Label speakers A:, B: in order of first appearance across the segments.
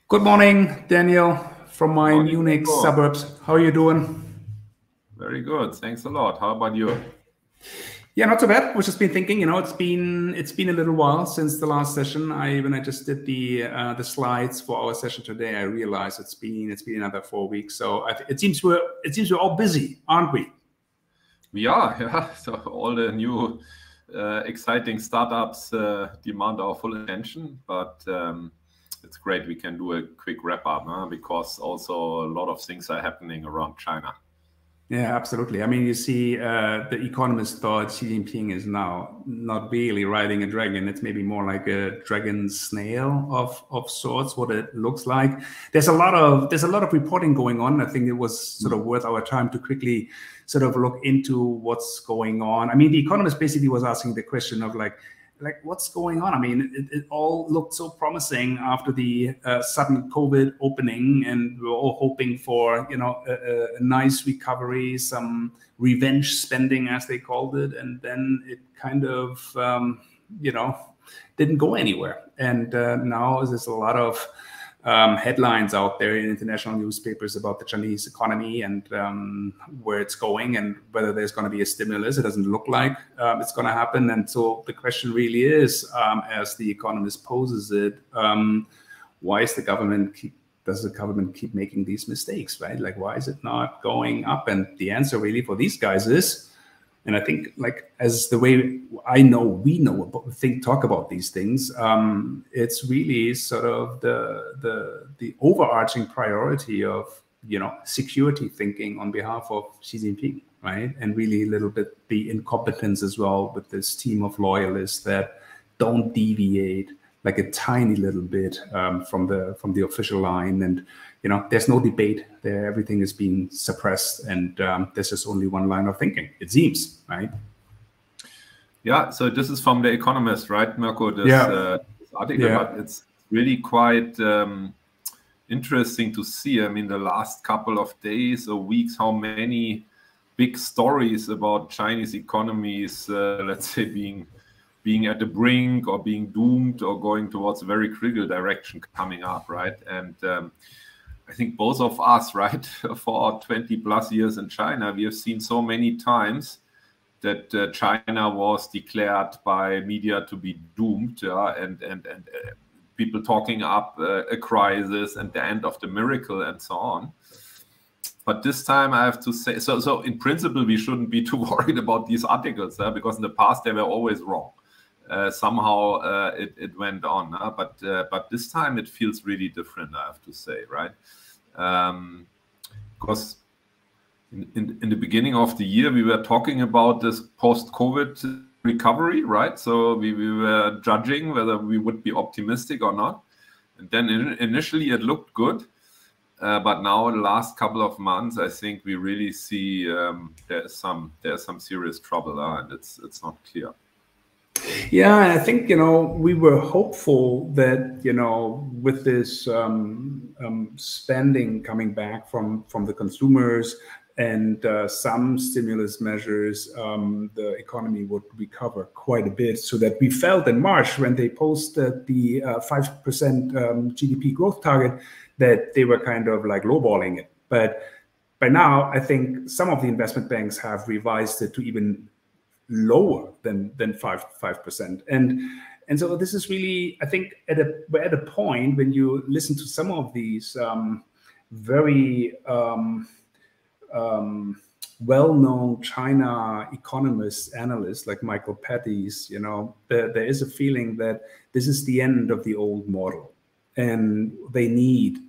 A: Good morning, Daniel, from my
B: Morning,
A: Munich
B: Marco.
A: suburbs. How are you doing?
B: Very good. Thanks a lot. How about you?
A: Yeah, not too bad. We've just been thinking, it's been a little while since the last session. When I just did the slides for our session today, I realized it's been another 4 weeks. So it seems we're all busy, aren't we?
B: We are, yeah. So all the new exciting startups demand our full attention, but it's great we can do a quick wrap up, huh? Because also a lot of things are happening around China.
A: Yeah, absolutely. I mean, you see, the Economist thought Xi Jinping is now not really riding a dragon. It's maybe more like a dragon snail of sorts, what it looks like. There's a lot of reporting going on. I think it was sort of worth our time to quickly sort of look into what's going on. I mean, the Economist basically was asking the question of like what's going on? I mean, it all looked so promising after the sudden COVID opening, and we were all hoping for a nice recovery, some revenge spending as they called it, and then it kind of didn't go anywhere. And now there's a lot of headlines out there in international newspapers about the Chinese economy and where it's going and whether there's going to be a stimulus. It doesn't look like it's going to happen. And so the question really is, as the Economist poses it, why is does the government keep making these mistakes, right? Like, why is it not going up? And the answer really for these guys is, and I think, like, as the way we talk about these things, it's really sort of the overarching priority of security thinking on behalf of Xi Jinping, right? And really a little bit the incompetence as well with this team of loyalists that don't deviate like a tiny little bit from the official line. And there's no debate there. Everything is being suppressed, and there's just only one line of thinking, it seems, right?
B: Yeah, so this is from The Economist, right, Mirko? This article, but it's really quite interesting to see. I mean, the last couple of days or weeks, how many big stories about Chinese economies, let's say, being at the brink or being doomed or going towards a very critical direction coming up, right? And I think both of us, right, for 20 plus years in China, we have seen so many times that China was declared by media to be doomed, and people talking up a crisis and the end of the miracle and so on. But this time I have to say, so in principle, we shouldn't be too worried about these articles, because in the past they were always wrong. Somehow it went on, but this time it feels really different, I have to say, right? Because in the beginning of the year, we were talking about this post-COVID recovery, right? So we were judging whether we would be optimistic or not. And then initially it looked good. But now the last couple of months, I think we really see there's some serious trouble, and it's not clear.
A: Yeah, I think we were hopeful that with this spending coming back from the consumers and some stimulus measures, the economy would recover quite a bit. So that we felt in March, when they posted the 5% GDP growth target, that they were kind of like lowballing it. But by now, I think some of the investment banks have revised it to even lower than 5%. And so this is really, I think, we're at a point when you listen to some of these very well-known China economists, analysts like Michael Patty's, there is a feeling that this is the end of the old model. And they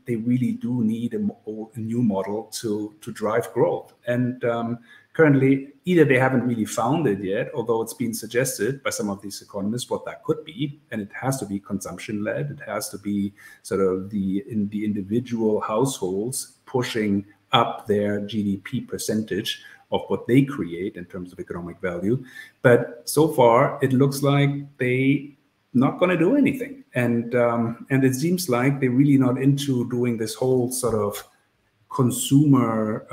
A: really do need a new model to drive growth. And currently, either they haven't really found it yet, although it's been suggested by some of these economists what that could be, and it has to be consumption-led. It has to be sort of the individual households pushing up their GDP percentage of what they create in terms of economic value. But so far, it looks like they not going to do anything. And it seems like they're really not into doing this whole sort of consumer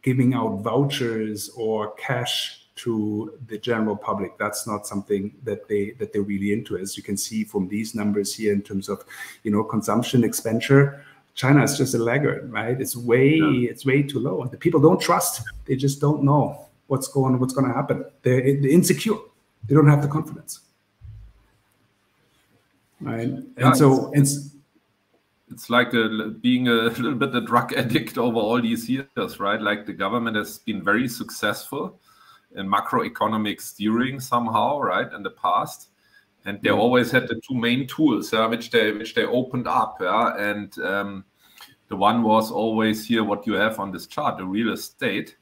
A: giving out vouchers or cash to the general public. That's not something that they're really into. As you can see from these numbers here in terms of, consumption expenditure, China is just a laggard, right? It's way too low, and the people don't trust. They just don't know what's going to happen. They're insecure. They don't have the confidence, right?
B: Yeah,
A: and so
B: it's like being a little bit a drug addict over all these years, right? Like the government has been very successful in macroeconomic steering somehow, right, in the past, and they always had the two main tools, which they opened up, and the one was always here what you have on this chart, the real estate,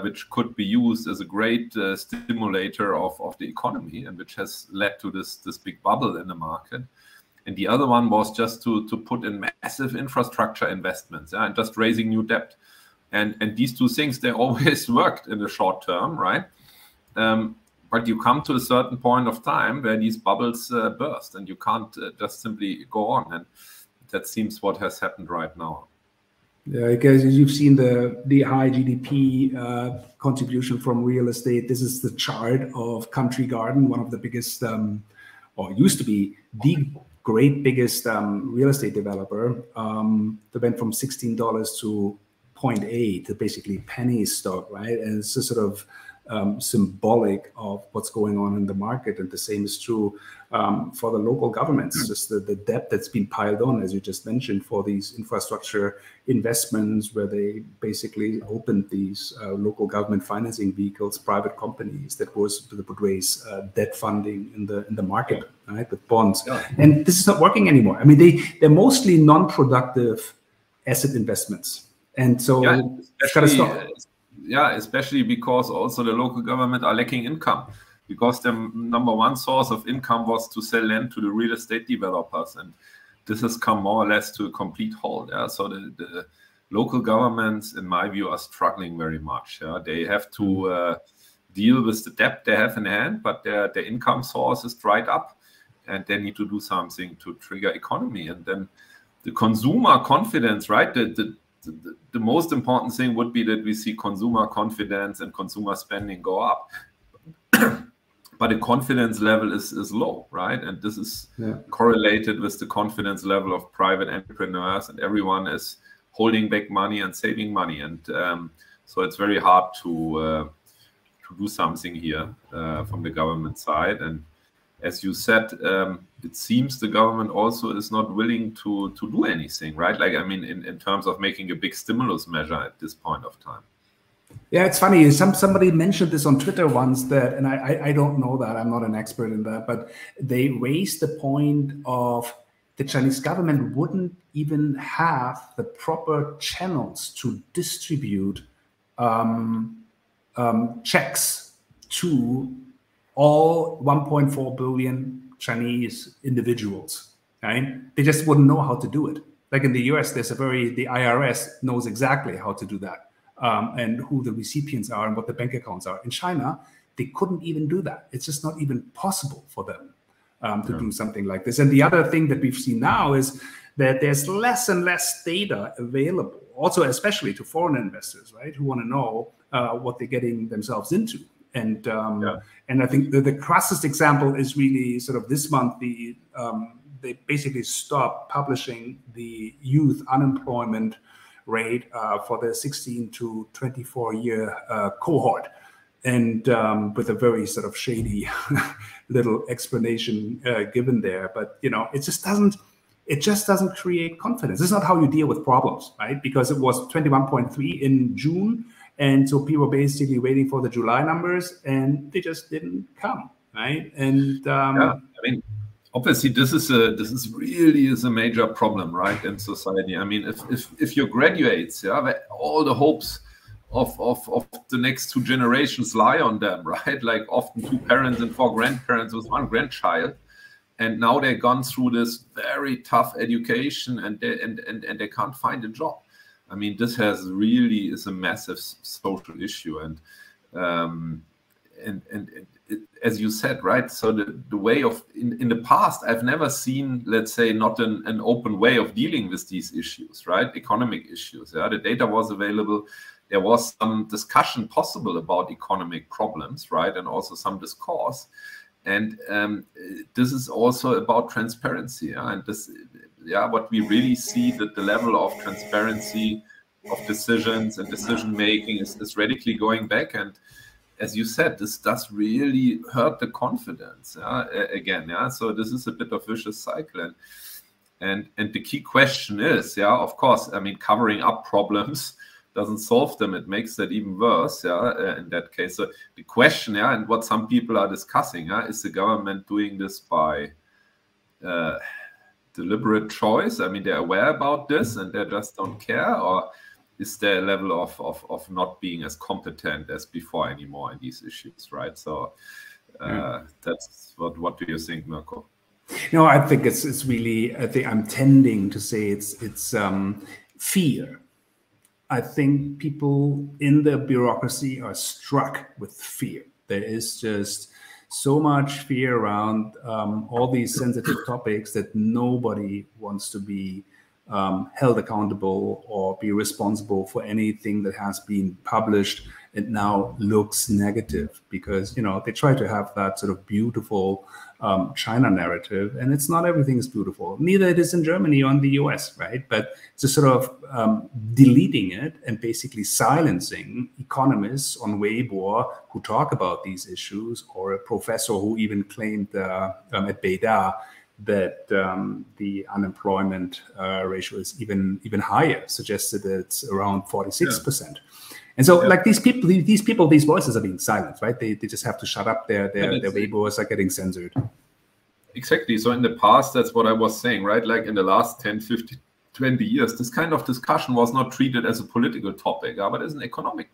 B: which could be used as a great stimulator of the economy, and which has led to this big bubble in the market. And the other one was just to put in massive infrastructure investments, and just raising new debt. And these two things, they always worked in the short term, right? But you come to a certain point of time where these bubbles burst, and you can't just simply go on. And that seems what has happened right now.
A: Yeah, because you've seen the high GDP contribution from real estate. This is the chart of Country Garden, one of the biggest, or used to be the biggest real estate developer. They went from $16 to 0.8, to basically penny stock, right? And it's just sort of symbolic of what's going on in the market. And the same is true for the local governments, just the debt that's been piled on, as you just mentioned, for these infrastructure investments, where they basically opened these local government financing vehicles, private companies that would raise debt funding in the market, right, with bonds. Yeah. And this is not working anymore. I mean, they're mostly non-productive asset investments. And so it's got to stop.
B: Yeah, especially because also the local government are lacking income, because their number one source of income was to sell land to the real estate developers, and this has come more or less to a complete halt. Yeah? So the local governments, in my view, are struggling very much. Yeah? They have to deal with the debt they have in hand, but their income source is dried up, and they need to do something to trigger economy. And then the consumer confidence, right? The most important thing would be that we see consumer confidence and consumer spending go up. But the confidence level is low, right? And this is correlated with the confidence level of private entrepreneurs, and everyone is holding back money and saving money. And so it's very hard to do something here from the government side. And as you said, it seems the government also is not willing to do anything, right? Like, I mean, in terms of making a big stimulus measure at this point of time.
A: Yeah, it's funny. Somebody mentioned this on Twitter once, that, and I don't know that, I'm not an expert in that, but they raised the point of the Chinese government wouldn't even have the proper channels to distribute checks to all 1.4 billion Chinese individuals, right? They just wouldn't know how to do it. Like in the US, the IRS knows exactly how to do that, and who the recipients are and what the bank accounts are. In China, they couldn't even do that. It's just not even possible for them to do something like this. And the other thing that we've seen now is that there's less and less data available, also especially to foreign investors, right, who want to know what they're getting themselves into. And I think the crassest example is really sort of this month. They basically stopped publishing the youth unemployment rate for the 16 to 24 year cohort, and with a very sort of shady little explanation given there. But it just doesn't create confidence. This is not how you deal with problems, right? Because it was 21.3 in June. And so people were basically waiting for the July numbers, and they just didn't come, right? And
B: I mean, obviously, this is really a major problem, right, in society. I mean, if your graduates, all the hopes of the next two generations lie on them, right? Like often 2 parents and 4 grandparents with 1 grandchild, and now they've gone through this very tough education, and they can't find a job. I mean, this is a massive social issue, and as you said, right? So the way of in the past, I've never seen, let's say, not an open way of dealing with these issues, right? Economic issues. Yeah, the data was available. there was some discussion possible about economic problems, right? And also some discourse. And this is also about transparency. And this, what we really see, that the level of transparency of decisions and decision making is radically going back. And as you said, this does really hurt the confidence again. So this is a bit of vicious cycle. And the key question is, of course, I mean, covering up problems doesn't solve them. It makes that even worse, in that case. So the question, and what some people are discussing, is the government doing this by deliberate choice? I mean, they're aware about this and they just don't care, or is there a level of not being as competent as before anymore in these issues, right? So that's what do you think, Mirko?
A: No, I think it's really, I think I'm tending to say it's fear. I think people in the bureaucracy are struck with fear. There is just so much fear around all these sensitive topics that nobody wants to be held accountable or be responsible for anything that has been published and now looks negative, because, you know, they try to have that sort of beautiful China narrative, and it's not everything is beautiful. Neither it is in Germany or in the US, right? But just sort of deleting it and basically silencing economists on Weibo who talk about these issues, or a professor who even claimed at Beida that the unemployment ratio is even higher, suggested that it's around 46%. And so, like, these these voices are being silenced, right? They just have to shut up. Their Weibos are getting censored.
B: Exactly. So in the past, that's what I was saying, right? Like in the last 10, 15, 20 years, this kind of discussion was not treated as a political topic, but as an economic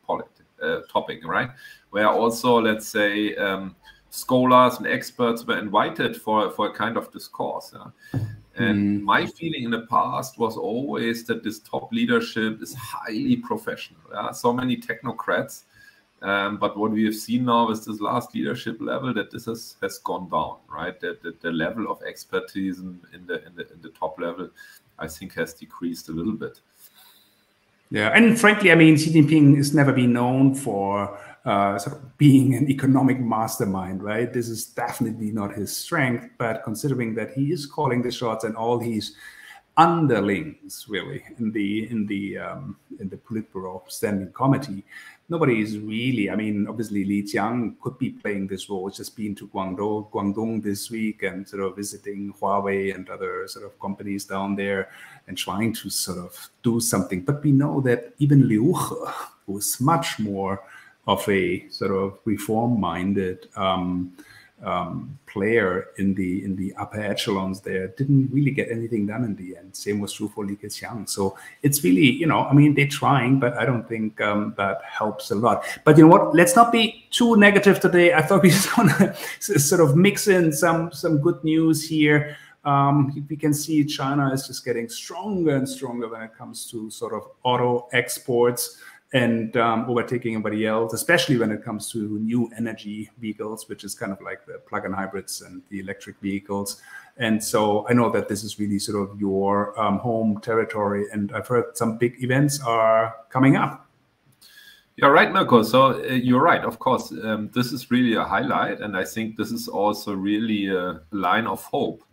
B: topic, right? Where also, let's say, scholars and experts were invited for a kind of discourse. And my feeling in the past was always that this top leadership is highly professional. So many technocrats. But what we have seen now is this last leadership level, that this has gone down, right? That the level of expertise in the top level, I think, has decreased a little bit.
A: Yeah, and frankly, I mean, Xi Jinping has never been known for sort of being an economic mastermind, right? This is definitely not his strength. But considering that he is calling the shots and all his underlings, really, in the Politburo Standing Committee, nobody is really. I mean, obviously, Li Jiang could be playing this role. It's just been to Guangdong this week and sort of visiting Huawei and other sort of companies down there and trying to sort of do something. But we know that even Liu He, who is much more of a sort of reform-minded player in the upper echelons there, didn't really get anything done in the end. Same was true for Li Keqiang. So it's really, you know, I mean, they're trying, but I don't think that helps a lot. But you know what? Let's not be too negative today. I thought we just want to sort of mix in some good news here. We can see China is just getting stronger and stronger when it comes to sort of auto exports and overtaking everybody else, especially when it comes to new energy vehicles, which is kind of like the plug-in hybrids and the electric vehicles. And so I know that this is really sort of your home territory, and I've heard some big events are coming up.
B: You're right, Mirko. So you're right, of course. This is really a highlight, and I think this is also really a line of hope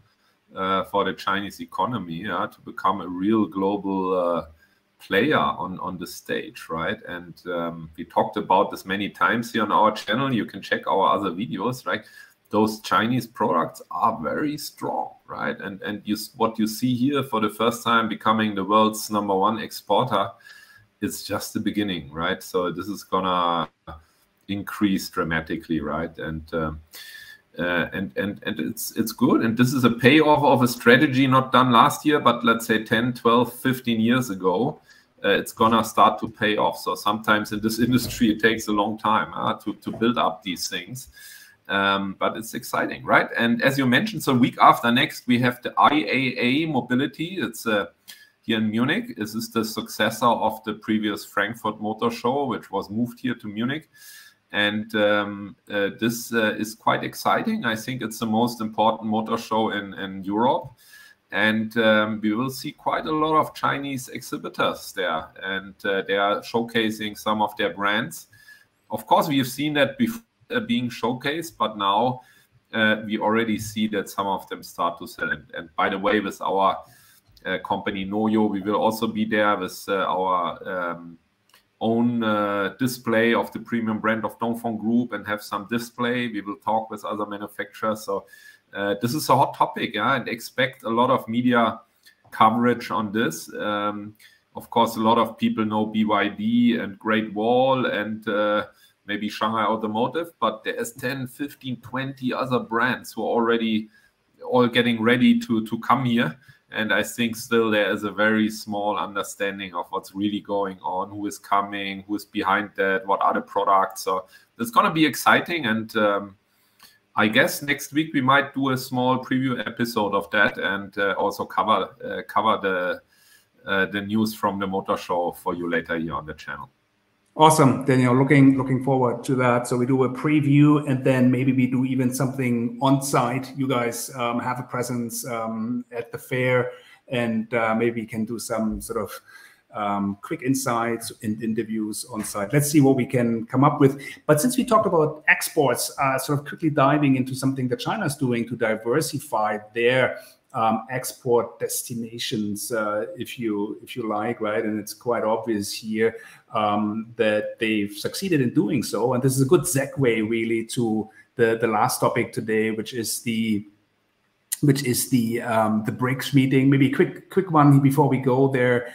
B: for the Chinese economy, to become a real global player on the stage, right? And we talked about this many times here on our channel. You can check our other videos, right? Those Chinese products are very strong, right? And what you see here for the first time becoming the world's #1 exporter, it's just the beginning, right? So this is gonna increase dramatically, right? And it's good. And this is a payoff of a strategy not done last year, but let's say 10, 12, 15 years ago. It's gonna start to pay off. So sometimes in this industry, it takes a long time to build up these things. But it's exciting, right? And as you mentioned, so week after next, we have the IAA Mobility. It's here in Munich. This is the successor of the previous Frankfurt Motor Show, which was moved here to Munich. And this is quite exciting. I think it's the most important motor show in Europe. And we will see quite a lot of Chinese exhibitors there, and they are showcasing some of their brands. Of course, we have seen that before being showcased, but now we already see that some of them start to sell. And by the way, with our company Noyo, we will also be there with our own display of the premium brand of Dongfeng Group and have some display. We will talk with other manufacturers. So this is a hot topic, yeah, and expect a lot of media coverage on this. Of course, a lot of people know BYD and Great Wall and maybe Shanghai Automotive, but there's 10, 15, 20 other brands who are already all getting ready to come here. And I think still there is a very small understanding of what's really going on, who is coming, who is behind that, what are the products. So it's going to be exciting. And I guess next week we might do a small preview episode of that and also cover the news from the motor show for you later here on the channel.
A: Awesome, Daniel. Looking forward to that. So we do a preview, and then maybe we do even something on site. You guys have a presence at the fair, and maybe we can do some sort of quick insights and interviews on site. Let's see what we can come up with. But since we talked about exports, sort of quickly diving into something that China's doing to diversify their export destinations, if you like, right? And it's quite obvious here that they've succeeded in doing so. And this is a good segue really to the last topic today, which is the BRICS meeting. Maybe quick one before we go there.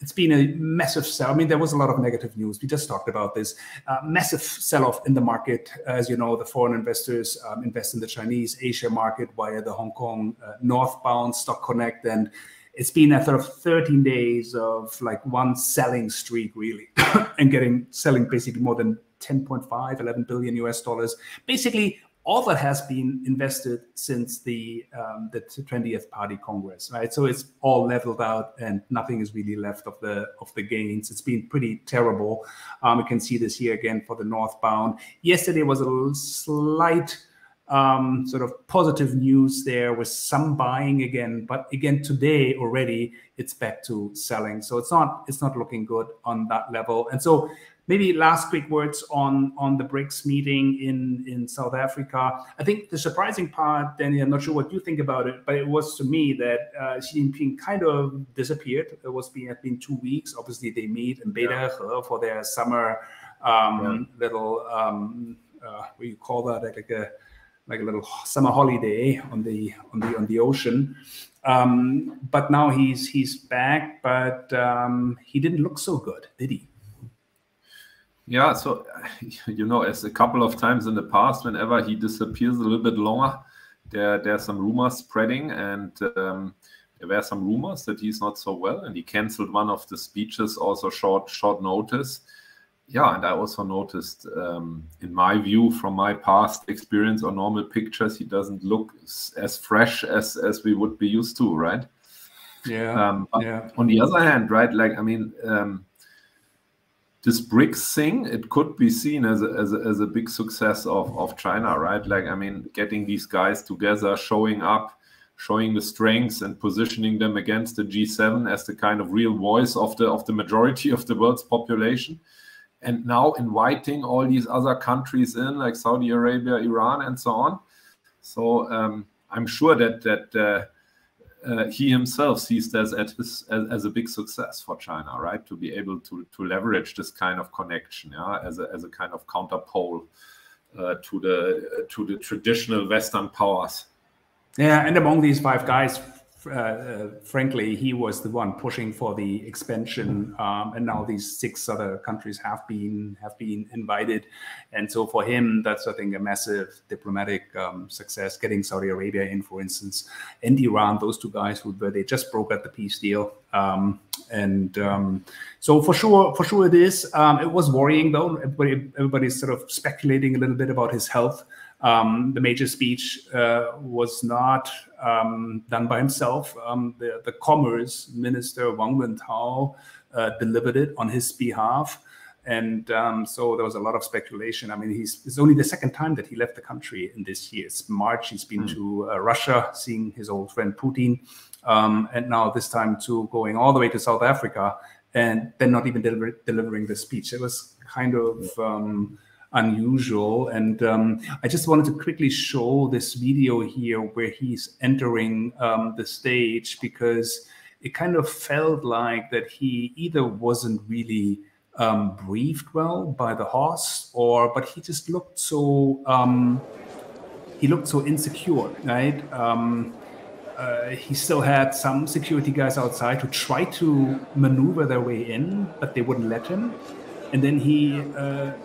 A: It's been a massive sell. I mean, there was a lot of negative news. We just talked about this. Massive sell-off in the market. As you know, the foreign investors invest in the Chinese Asia market via the Hong Kong northbound Stock Connect. And it's been a sort of 13 days of like one selling streak, really, and selling basically more than 10.5, 11 billion US dollars. Basically, all that has been invested since the 20th Party Congress, right? So it's all leveled out, and nothing is really left of the gains. It's been pretty terrible. We can see this here again for the northbound. Yesterday was a slight sort of positive news there with some buying again, but again today already it's back to selling. So it's not looking good on that level. And so maybe last quick words on the BRICS meeting in South Africa. I think the surprising part, Danny, I'm not sure what you think about it, but it was to me that Xi Jinping kind of disappeared. It been 2 weeks. Obviously, they meet in Beider for their summer little what do you call that? Like a little summer holiday on the ocean. But now he's back, but he didn't look so good, did he?
B: Yeah, so, you know, as a couple of times in the past, whenever he disappears a little bit longer, there are some rumors spreading, and there were some rumors that he's not so well, and he canceled one of the speeches, also short notice. Yeah, and I also noticed, in my view, from my past experience or normal pictures, he doesn't look as fresh as we would be used to, right?
A: Yeah.
B: On the other hand, right, like, I mean, this BRICS thing, it could be seen as a big success of China, right? Like, I mean, getting these guys together, showing up, showing the strengths and positioning them against the G7 as the kind of real voice of the majority of the world's population. And now inviting all these other countries in, like Saudi Arabia, Iran, and so on. So I'm sure that he himself sees this as a big success for China, right? To be able to leverage this kind of connection, yeah, as a kind of counterpole to the traditional Western powers.
A: Yeah, and among these five guys, frankly, he was the one pushing for the expansion, and now these 6 other countries have been invited, and so for him, that's, I think, a massive diplomatic success. Getting Saudi Arabia in, for instance, and Iran, those 2 guys where they just brokered the peace deal, so for sure it is. It was worrying though. Everybody's sort of speculating a little bit about his health. The major speech was not done by himself. The Commerce Minister Wang Wentao delivered it on his behalf. And so there was a lot of speculation. I mean, it's only the second time that he left the country in this year. It's March. He's been to Russia, seeing his old friend Putin. And now this time to going all the way to South Africa and then not even delivering the speech. It was kind of unusual. And I just wanted to quickly show this video here where he's entering the stage, because it kind of felt like that he either wasn't really briefed well by the host, but he just looked so insecure, right? He still had some security guys outside who tried to maneuver their way in, but they wouldn't let him. And then he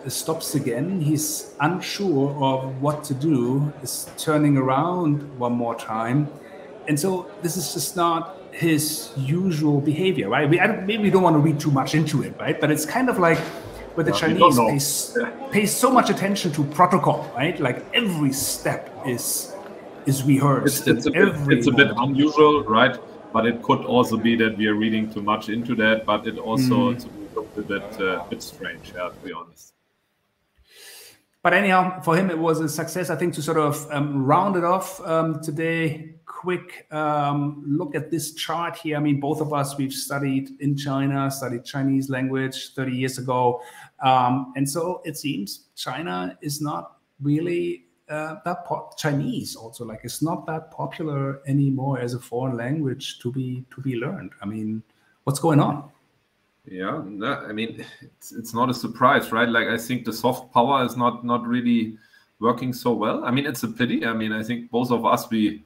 A: stops again. He's unsure of what to do, is turning around one more time. And so this is just not his usual behavior, right? Maybe we don't want to read too much into it, right? But it's kind of like where the Chinese pays so much attention to protocol, right? Like every step is rehearsed.
B: It's a bit unusual, right? But it could also be that we are reading too much into that. But it also it's a bit strange, to be honest.
A: But anyhow, for him, it was a success, I think, to sort of round it off today. Quick look at this chart here. I mean, both of us, we've studied in China, studied Chinese language 30 years ago. And so it seems China is not really Chinese also, like it's not that popular anymore as a foreign language to be learned. I mean, what's going on?
B: Yeah, I mean, it's not a surprise, right? Like, I think the soft power is not really working so well. I mean, it's a pity. I mean, I think both of us, we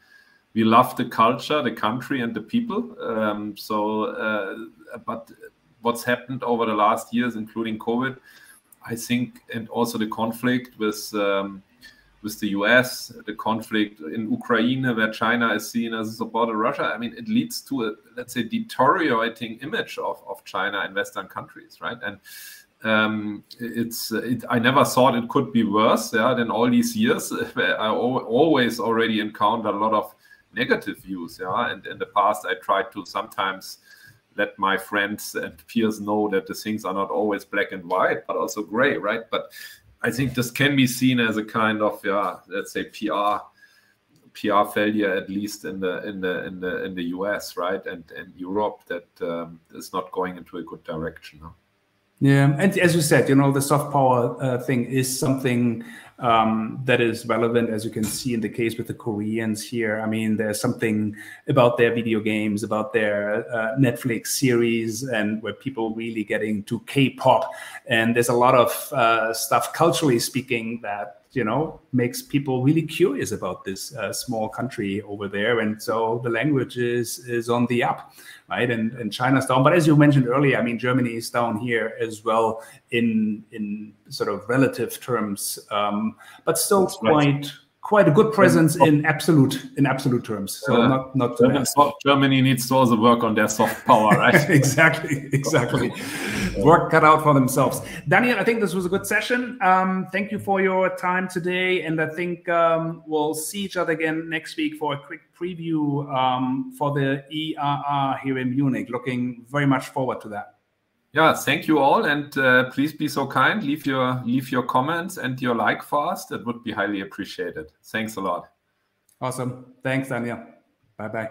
B: love the culture, the country, and the people. But what's happened over the last years, including COVID, I think, and also the conflict with the US, the conflict in Ukraine, where China is seen as a supporter of Russia, I mean, it leads to a, let's say, deteriorating image of China in Western countries, right? And I never thought it could be worse, than all these years. I always already encountered a lot of negative views, and in the past I tried to sometimes let my friends and peers know that the things are not always black and white, but also gray, right? But I think this can be seen as a kind of, let's say, PR failure, at least in the US, right, and Europe, that is not going into a good direction. No?
A: Yeah, and as you said, the soft power thing is something that is relevant, as you can see in the case with the Koreans here. I mean, there's something about their video games, about their Netflix series, and where people really getting to K-pop. And there's a lot of stuff, culturally speaking, that makes people really curious about this small country over there. And so the language is on the up, right? And China's down. But as you mentioned earlier, I mean, Germany is down here as well in sort of relative terms, but still quite a good presence in absolute terms. So not too bad.
B: Germany needs to also work on their soft power, right?
A: Exactly. Work cut out for themselves. Daniel, I think this was a good session. Thank you for your time today, and I think we'll see each other again next week for a quick preview for the ERR here in Munich. Looking very much forward to that.
B: Yeah, thank you all, and please be so kind. Leave your comments and your like for us. That would be highly appreciated. Thanks a lot.
A: Awesome. Thanks, Daniel. Bye-bye.